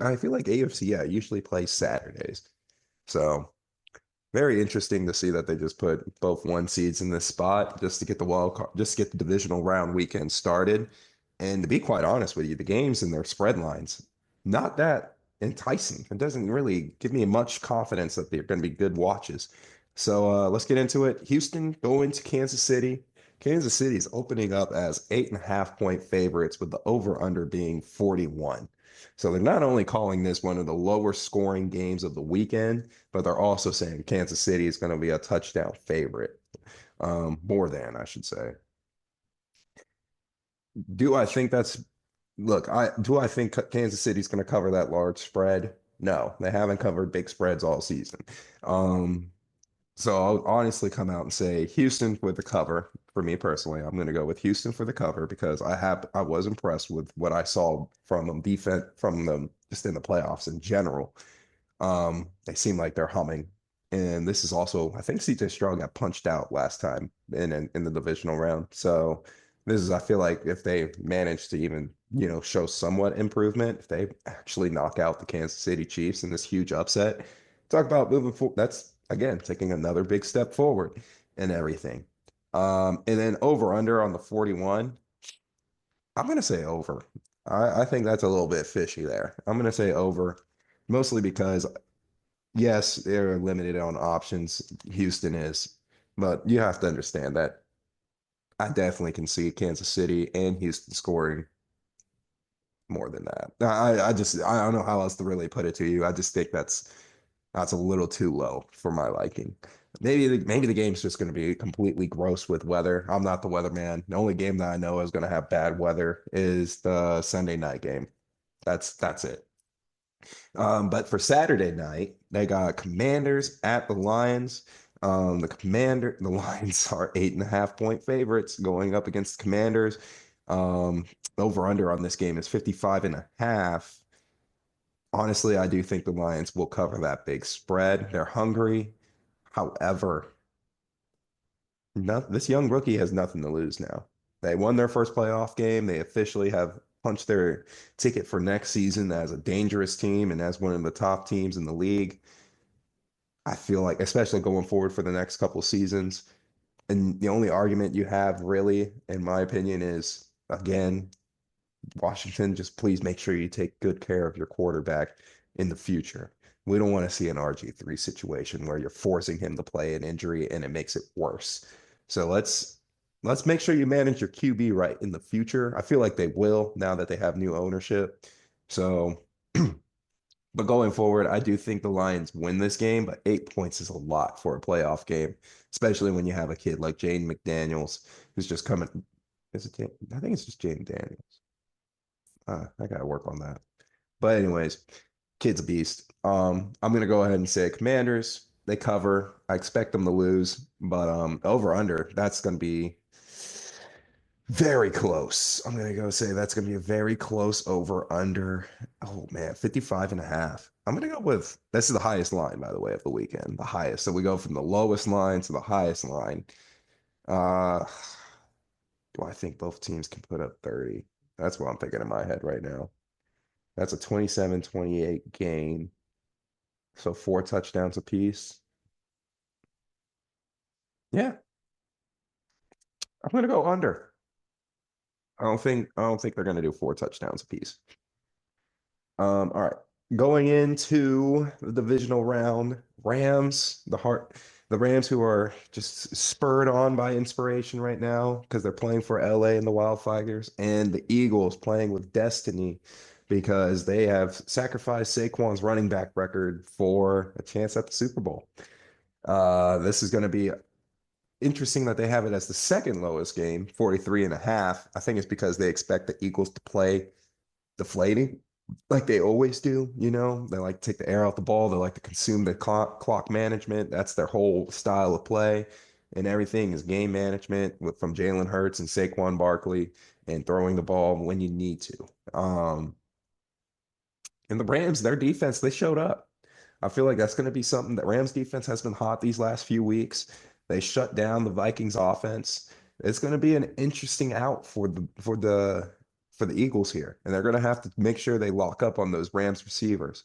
I feel like AFC, yeah, usually plays Saturdays. So very interesting to see that they just put both one seeds in this spot just to get the wild card, just to get the divisional round weekend started. And to be quite honest with you, the games and their spread lines, not that enticing. It doesn't really give me much confidence that they're going to be good watches. So let's get into it. Houston going to Kansas City. Kansas City is opening up as 8.5 point favorites with the over under being 41. So they're not only calling this one of the lower scoring games of the weekend, but they're also saying Kansas City is going to be a touchdown favorite. More than, I should say. Do I think that's Look, I think Kansas City's going to cover that large spread? No, they haven't covered big spreads all season. Um, so I'll honestly come out and say Houston with the cover. For me personally, I'm going to go with Houston for the cover because I was impressed with what I saw from them defense from them just in the playoffs in general. They seem like they're humming. And this is also, I think CJ Stroud got punched out last time in the divisional round. So this is, I feel like if they manage to even, show somewhat improvement, if they actually knock out the Kansas City Chiefs in this huge upset, talk about moving forward. That's again taking another big step forward and everything. And then over under on the 41, I'm gonna say over. I think that's a little bit fishy there. I'm gonna say over, mostly because yes, they're limited on options. Houston is, but you have to understand that I definitely can see Kansas City and Houston scoring more than that. I don't know how else to really put it to you. I just think that's That's a little too low for my liking. Maybe the game's just going to be completely gross with weather. I'm not the weatherman. The only game that I know is going to have bad weather is the Sunday night game. That's it. But for Saturday night, they got Commanders at the Lions. The Lions are 8.5 point favorites going up against the Commanders. Um, Over under on this game is 55.5. Honestly, I do think the Lions will cover that big spread. They're hungry. However, this young rookie has nothing to lose now. They won their first playoff game. They officially have punched their ticket for next season as a dangerous team and as one of the top teams in the league. I feel like, especially going forward for the next couple seasons. And the only argument you have, really, in my opinion, is again, Washington, just please make sure you take good care of your quarterback in the future. We don't want to see an RG3 situation where you're forcing him to play an injury and it makes it worse. So let's make sure you manage your QB right in the future. I feel like they will now that they have new ownership. So, but going forward, I do think the Lions win this game, but 8 points is a lot for a playoff game, especially when you have a kid like Jane McDaniels who's just coming. Is it? I think it's just Jane Daniels. I gotta work on that. But anyways, kid's a beast. I'm gonna go ahead and say Commanders. They cover. I expect them to lose, but over under, that's gonna be very close. I'm gonna go say that's gonna be a very close over under. Oh man, 55.5. I'm gonna go with this is the highest line, by the way, of the weekend. The highest. So we go from the lowest line to the highest line. Uh do I think both teams can put up 30? That's what I'm thinking in my head right now. That's a 27-28 game. So 4 touchdowns apiece. Yeah, I'm gonna go under. I don't think they're gonna do 4 touchdowns apiece. All right. Going into the divisional round, the Rams who are just spurred on by inspiration right now because they're playing for LA and the Wildfires, and the Eagles playing with destiny because they have sacrificed Saquon's running back record for a chance at the Super Bowl. This is going to be interesting that they have it as the second lowest game, 43.5. I think it's because they expect the Eagles to play deflating like they always do. They like to take the air out the ball. They like to consume the clock management. That's their whole style of play. And everything is game management from Jalen Hurts and Saquon Barkley and throwing the ball when you need to. And the Rams, their defense, they showed up. I feel like that's going to be something that Rams defense has been hot these last few weeks. They shut down the Vikings offense. It's going to be an interesting out for the Eagles here, and they're going to have to make sure they lock up on those Rams receivers.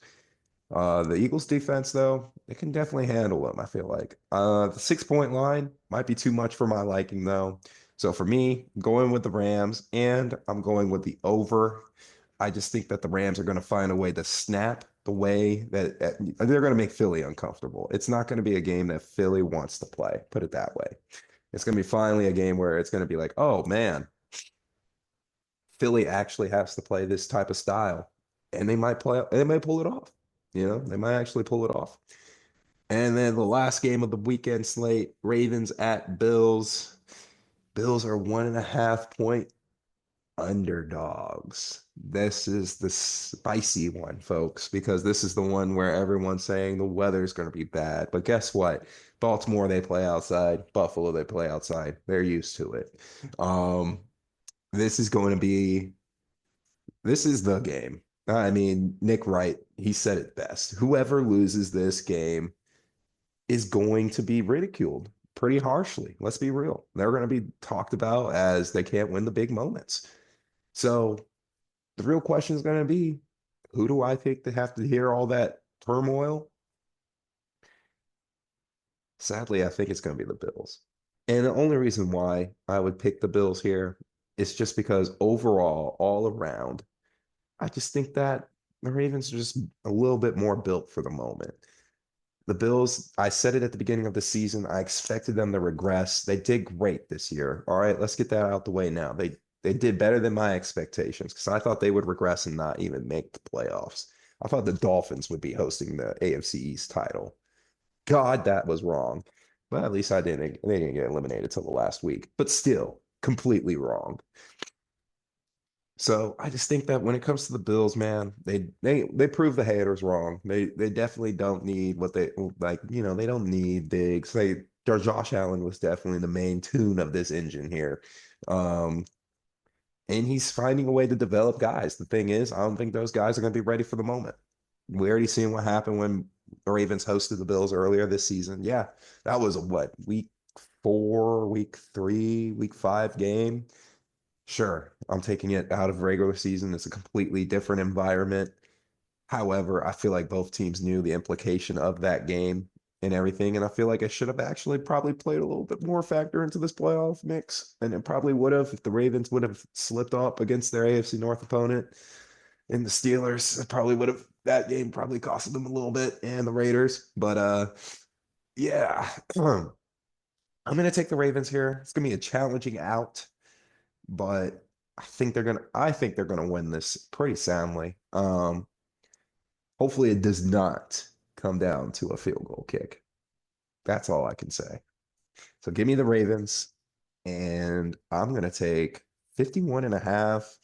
The Eagles defense, though, they can definitely handle them, I feel like. The 6 point line might be too much for my liking, though. So for me, going with the Rams, and I'm going with the over. I just think that the Rams are going to find a way to snap the way that they're going to make Philly uncomfortable. It's not going to be a game that Philly wants to play, put it that way. It's going to be finally a game where it's going to be like, oh man, Philly actually has to play this type of style, and they might pull it off. They might actually pull it off. And then the last game of the weekend slate, Ravens at Bills. Bills are 1.5 point underdogs. This is the spicy one, folks, because this is the one where everyone's saying the weather's going to be bad. But guess what? Baltimore, they play outside. Buffalo, they play outside. They're used to it. Um, this is going to be This is the game. I mean, Nick Wright, he said it best. Whoever loses this game is going to be ridiculed pretty harshly. Let's be real. They're going to be talked about as they can't win the big moments. So the real question is going to be, who do I think to have to hear all that turmoil? Sadly, I think it's going to be the Bills. And the only reason why I would pick the Bills here is just because overall, all around, I just think that the Ravens are just a little bit more built for the moment. The Bills, I said it at the beginning of the season, I expected them to regress. They did great this year. All right, let's get that out the way now. They did better than my expectations because I thought they would regress and not even make the playoffs. I thought the Dolphins would be hosting the AFC East title. God, that was wrong. But at least they didn't get eliminated till the last week. But still, completely wrong. So I just think that when it comes to the Bills, man, they prove the haters wrong. They definitely don't need what they like, they don't need Diggs. Their Josh Allen was definitely the main tune of this engine here. Um, and he's finding a way to develop guys. The thing is, I don't think those guys are going to be ready for the moment. We already seen what happened when the Ravens hosted the Bills earlier this season. Yeah, that was a what, week 4, week 3, week 5 game. Sure, I'm taking it out of regular season. It's a completely different environment. However, I feel like both teams knew the implication of that game and everything. And I feel like it should have actually probably played a little bit more factor into this playoff mix. And it probably would have if the Ravens would have slipped up against their AFC North opponent and the Steelers. It probably would have that game probably costed them a little bit and the Raiders. But yeah. I'm gonna take the Ravens here. It's gonna be a challenging out, but I think they're gonna win this pretty soundly. Hopefully it does not come down to a field goal kick. That's all I can say. So give me the Ravens, and I'm going to take 51 and a half.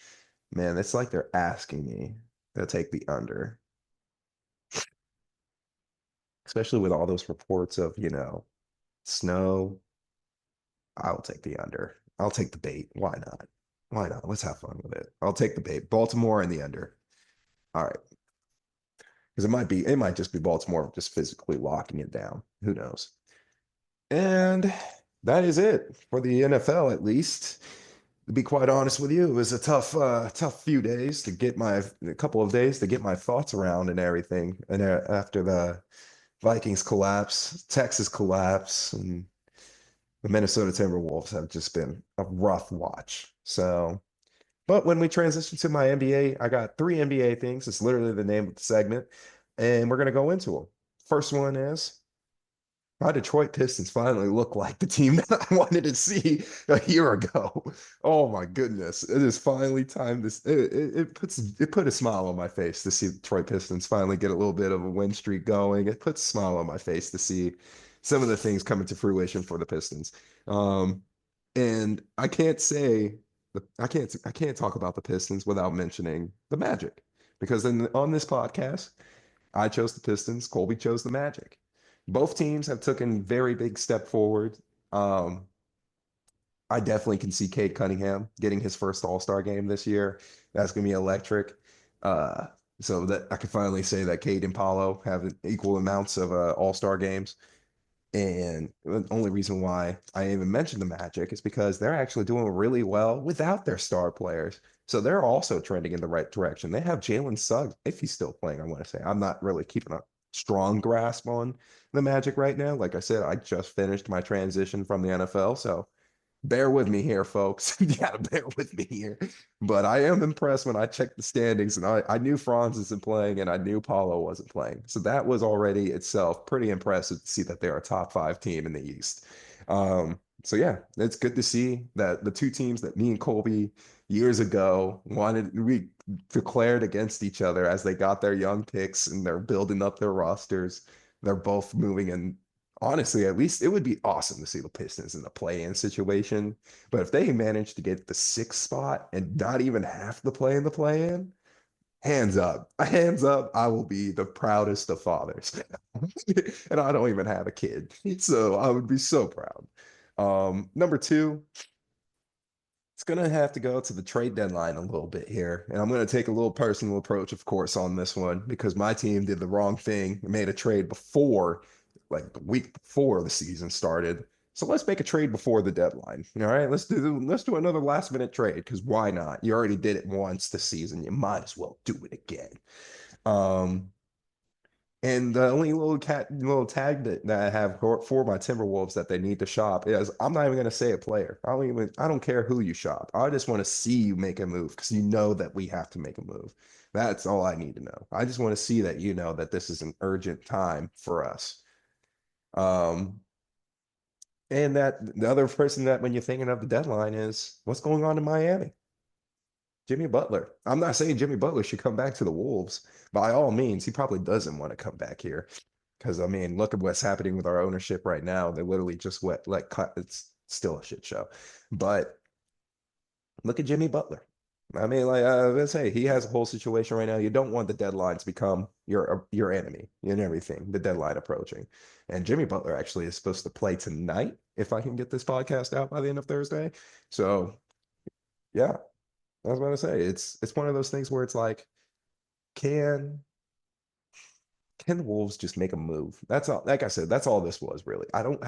Man, it's like they're asking me to take the under, especially with all those reports of, snow. I'll take the under. I'll take the bait. Why not? Why not? Let's have fun with it. I'll take the bait. Baltimore and the under. All right. Because it might just be Baltimore just physically locking it down. Who knows? And that is it for the NFL, at least. To be quite honest with you, it was a tough few days to get a couple of days to get my thoughts around and everything. And after the Vikings collapse, Texas collapse, and the Minnesota Timberwolves have just been a rough watch. So, but when we transition to my NBA, I got 3 NBA things. It's literally the name of the segment, and we're gonna go into them. First one is my Detroit Pistons finally look like the team that I wanted to see a year ago. Oh my goodness. It is finally time it put a smile on my face to see the Detroit Pistons finally get a little bit of a win streak going. It puts a smile on my face to see some of the things coming to fruition for the Pistons. Um, and I can't talk about the Pistons without mentioning the Magic because on this podcast I chose the Pistons. Colby chose the Magic. Both teams have taken very big step forward. Um, I definitely can see Cade Cunningham getting his first All-Star game this year. That's going to be electric. Uh, so that I can finally say that Cade and Paolo have equal amounts of All-Star games. And the only reason why I even mentioned the Magic is because they're actually doing really well without their star players. So they're also trending in the right direction. They have Jalen Suggs, if he's still playing, I want to say. I'm not really keeping a strong grasp on the Magic right now. Like I said, I just finished my transition from the NFL. So bear with me here, folks. You gotta bear with me here. But I am impressed when I checked the standings and I knew Franz isn't playing and I knew Paulo wasn't playing. So that was already itself pretty impressive to see that they're a top 5 team in the East. So yeah, it's good to see that the two teams that me and Colby years ago we declared against each other as they got their young picks and they're building up their rosters. They're both moving in honestly, at least it would be awesome to see the Pistons in the play-in situation. But if they manage to get the 6th spot and not even have to play in the play-in, hands up, I will be the proudest of fathers. And I don't even have a kid. So I would be so proud. Number 2, it's going to have to go to the trade deadline a little bit here. And I'm going to take a little personal approach, of course, on this one because my team did the wrong thing and made a trade before, like the week before the season started. So let's make a trade before the deadline. All right, let's do another last minute trade because why not? You already did it once this season. You might as well do it again. Um, and the only little tag that I have for my Timberwolves that they need to shop is I'm not even going to say a player. I don't care who you shop. I just want to see you make a move because you know that we have to make a move. That's all I need to know. I just want to see that you know that this is an urgent time for us. Um, and that the other person that when you're thinking of the deadline is what's going on in Miami. Jimmy Butler. I'm not saying Jimmy Butler should come back to the Wolves. By all means, he probably doesn't want to come back here. Because I mean, look at what's happening with our ownership right now. They literally just let cut. It's still a shit show. But look at Jimmy Butler. I mean, like let's say he has a whole situation right now. You don't want the deadline to become your enemy and everything. The deadline approaching, and Jimmy Butler actually is supposed to play tonight if I can get this podcast out by the end of Thursday. So yeah, I was about to say it's one of those things where it's like, can can the Wolves just make a move? That's all. Like I said, that's all this was really. I don't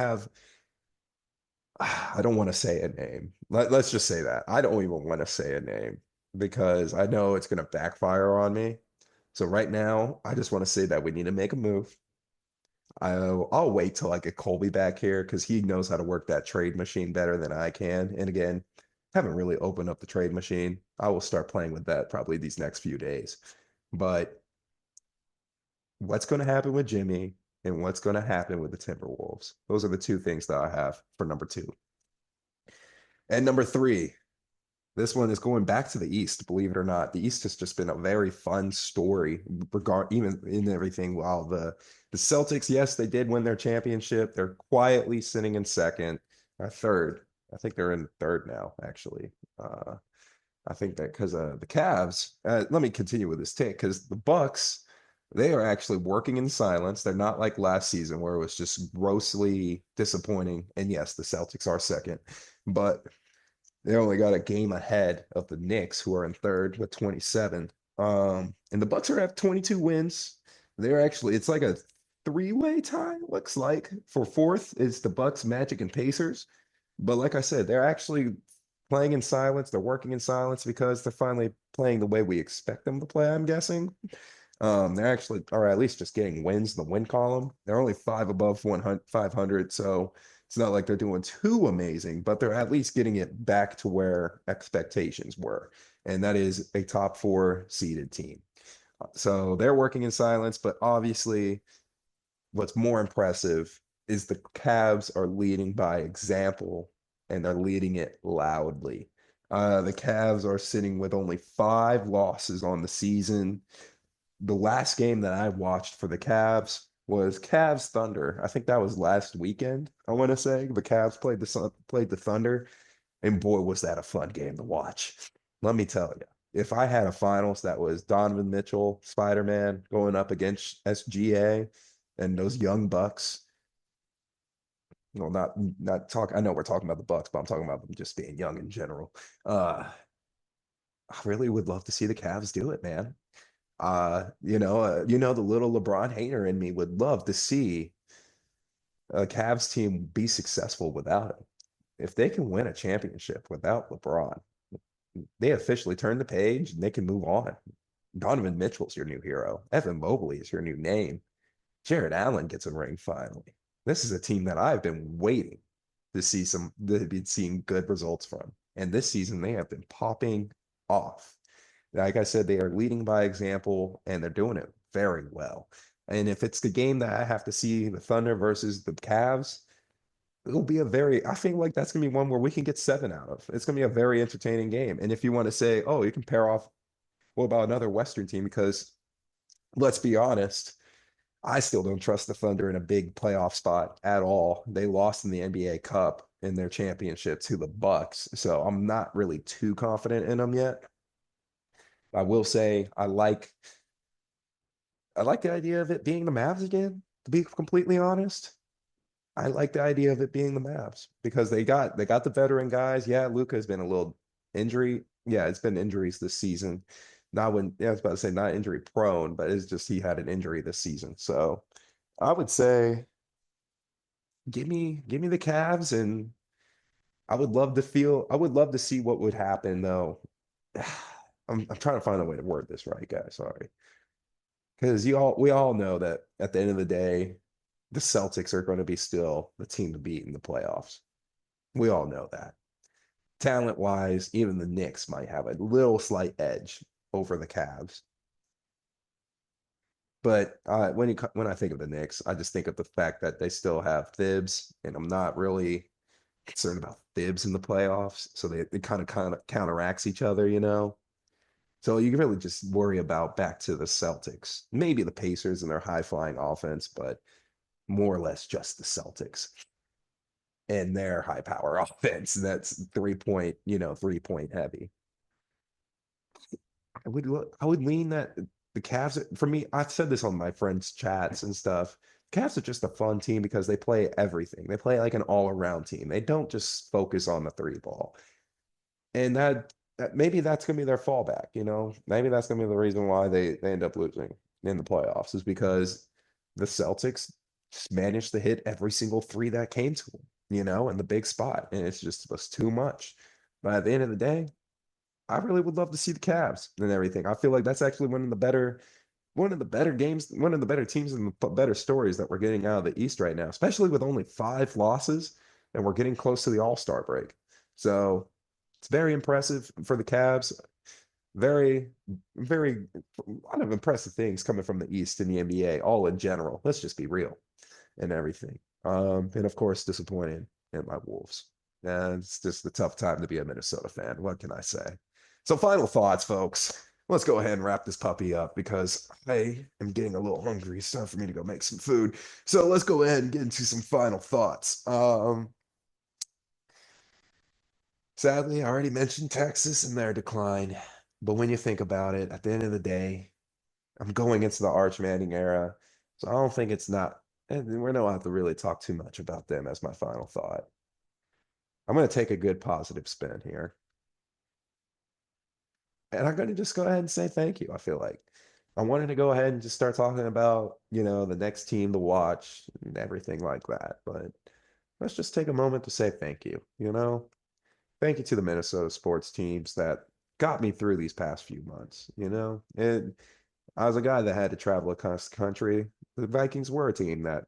want to say a name. Let's just say that. I don't even want to say a name because I know it's going to backfire on me. So right now, I just want to say that we need to make a move. I'll wait till I get Colby back here because he knows how to work that trade machine better than I can. And again, haven't really opened up the trade machine. I will start playing with that probably these next few days. But what's going to happen with Jimmy and what's going to happen with the Timberwolves? Those are the two things that I have for number two. And number three, this one is going back to the East, believe it or not. The East has just been a very fun story, even in everything. While the Celtics, yes, they did win their championship. They're quietly sitting in second, or third. I think they're in third now, actually. I think that because the Cavs. Let me continue with this take because the Bucks, they are actually working in silence. They're not like last season where it was just grossly disappointing. And yes, the Celtics are second, but they only got a game ahead of the Knicks, who are in third with 27. And the Bucks are at 22 wins. They're actually, it's like a three-way tie, looks like. For fourth is the Bucks, Magic, and Pacers. But like I said, they're actually playing in silence. They're working in silence because they're finally playing the way we expect them to play, I'm guessing. They're actually, or at least just getting wins in the win column. They're only five above 100, 500, so it's not like they're doing too amazing, but they're at least getting it back to where expectations were, and that is a top four seeded team. So they're working in silence, but obviously, what's more impressive is the Cavs are leading by example, and they're leading it loudly. The Cavs are sitting with only 5 losses on the season. The last game that I watched for the Cavs was Cavs Thunder. I think that was last weekend. I want to say the Cavs played the Thunder, and boy, was that a fun game to watch. Let me tell you, if I had a finals that was Donovan Mitchell, Spider-Man going up against SGA and those young Bucks. Well, not talk. I know we're talking about the Bucks, but I'm talking about them just being young in general. I really would love to see the Cavs do it, man. The little LeBron hater in me would love to see a Cavs team be successful without him. If they can win a championship without LeBron, they officially turn the page and they can move on. Donovan Mitchell's your new hero. Evan Mobley is your new name. Jared Allen gets a ring finally. This is a team that I've been waiting to be seeing good results from. And this season they have been popping off. Like I said, they are leading by example and they're doing it very well. And if it's the game that I have to see the Thunder versus the Cavs, it'll be I feel like that's going to be one where we can get 7 out of. It's going to be a very entertaining game. And if you want to say, oh, you can pair off, what about another Western team? Because let's be honest, I still don't trust the Thunder in a big playoff spot at all. They lost in the NBA Cup in their championship to the Bucks. So I'm not really too confident in them yet. I will say I like the idea of it being the Mavs again, to be completely honest. I like the idea of it being the Mavs because they got the veteran guys. Yeah, Luka has been a little injury. Yeah, it's been injuries this season. Not when yeah, I was about to say not injury prone, but it's just he had an injury this season. So I would say give me the Cavs and I would love to see what would happen though. I'm trying to find a way to word this right, guys. Sorry. Because we all know that at the end of the day, the Celtics are going to be still the team to beat in the playoffs. We all know that. Talent wise, even the Knicks might have a little slight edge over the Cavs. But when I think of the Knicks, I just think of the fact that they still have Thibs, and I'm not really concerned about Thibs in the playoffs. So they kind of counteracts each other. So you can really just worry about back to the Celtics, maybe the Pacers and their high flying offense, but more or less just the Celtics and their high power offense. That's 3 point, 3 point heavy. I would lean that the Cavs for me. I've said this on my friends' chats and stuff. Cavs are just a fun team because they play everything. They play like an all-around team. They don't just focus on the three ball. And that maybe that's gonna be their fallback. Maybe that's gonna be the reason why they end up losing in the playoffs is because the Celtics just managed to hit every single three that came to them, in the big spot. And it's just was too much. But at the end of the day, I really would love to see the Cavs and everything. I feel like that's actually one of the better games, one of the better teams and the better stories that we're getting out of the East right now, especially with only 5 losses, and we're getting close to the All-Star break. So it's very impressive for the Cavs. Very, very, a lot of impressive things coming from the East in the NBA, all in general. Let's just be real and everything. And of course, disappointing in my Wolves. And it's just a tough time to be a Minnesota fan. What can I say? So, final thoughts, folks. Let's go ahead and wrap this puppy up because I am getting a little hungry. It's time for me to go make some food. So let's go ahead and get into some final thoughts. Sadly, I already mentioned Texas and their decline. But when you think about it, at the end of the day, I'm going into the Arch Manning era. So I don't think it's not, and we're not have to really talk too much about them as my final thought. I'm going to take a good positive spin here. And I'm going to just go ahead and say thank you. I feel like I wanted to go ahead and just start talking about, the next team to watch and everything like that. But let's just take a moment to say thank you. Thank you to the Minnesota sports teams that got me through these past few months. And I was a guy that had to travel across the country. The Vikings were a team that,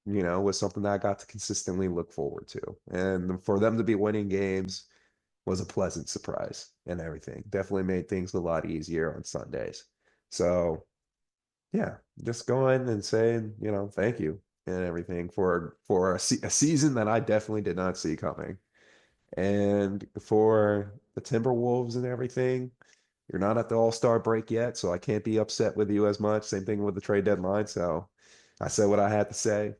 was something that I got to consistently look forward to. And for them to be winning games was a pleasant surprise and everything. Definitely made things a lot easier on Sundays. So, yeah, just going and saying, thank you and everything for a season that I definitely did not see coming. And for the Timberwolves and everything, you're not at the All-Star break yet, so I can't be upset with you as much. Same thing with the trade deadline. So I said what I had to say.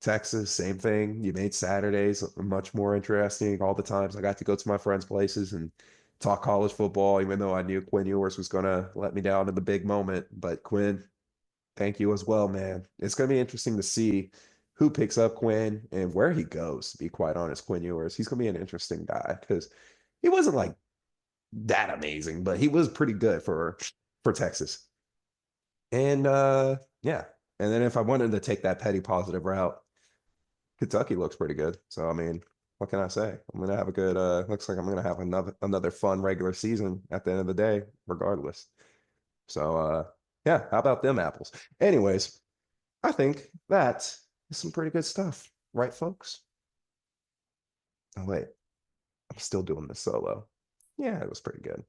Texas, same thing. You made Saturdays much more interesting. All the times I got to go to my friends' places and talk college football, even though I knew Quinn Ewers was going to let me down in the big moment. But Quinn, thank you as well, man. It's going to be interesting to see who picks up Quinn and where he goes, to be quite honest. Quinn Ewers, he's going to be an interesting guy because he wasn't like that amazing, but he was pretty good for Texas. And yeah. And then if I wanted to take that petty positive route, Kentucky looks pretty good. So I mean, what can I say? I'm gonna have a good looks like I'm gonna have another fun regular season at the end of the day, regardless. So yeah, how about them apples? Anyways, I think that is some pretty good stuff, right, folks? Oh wait, I'm still doing this solo. Yeah, it was pretty good.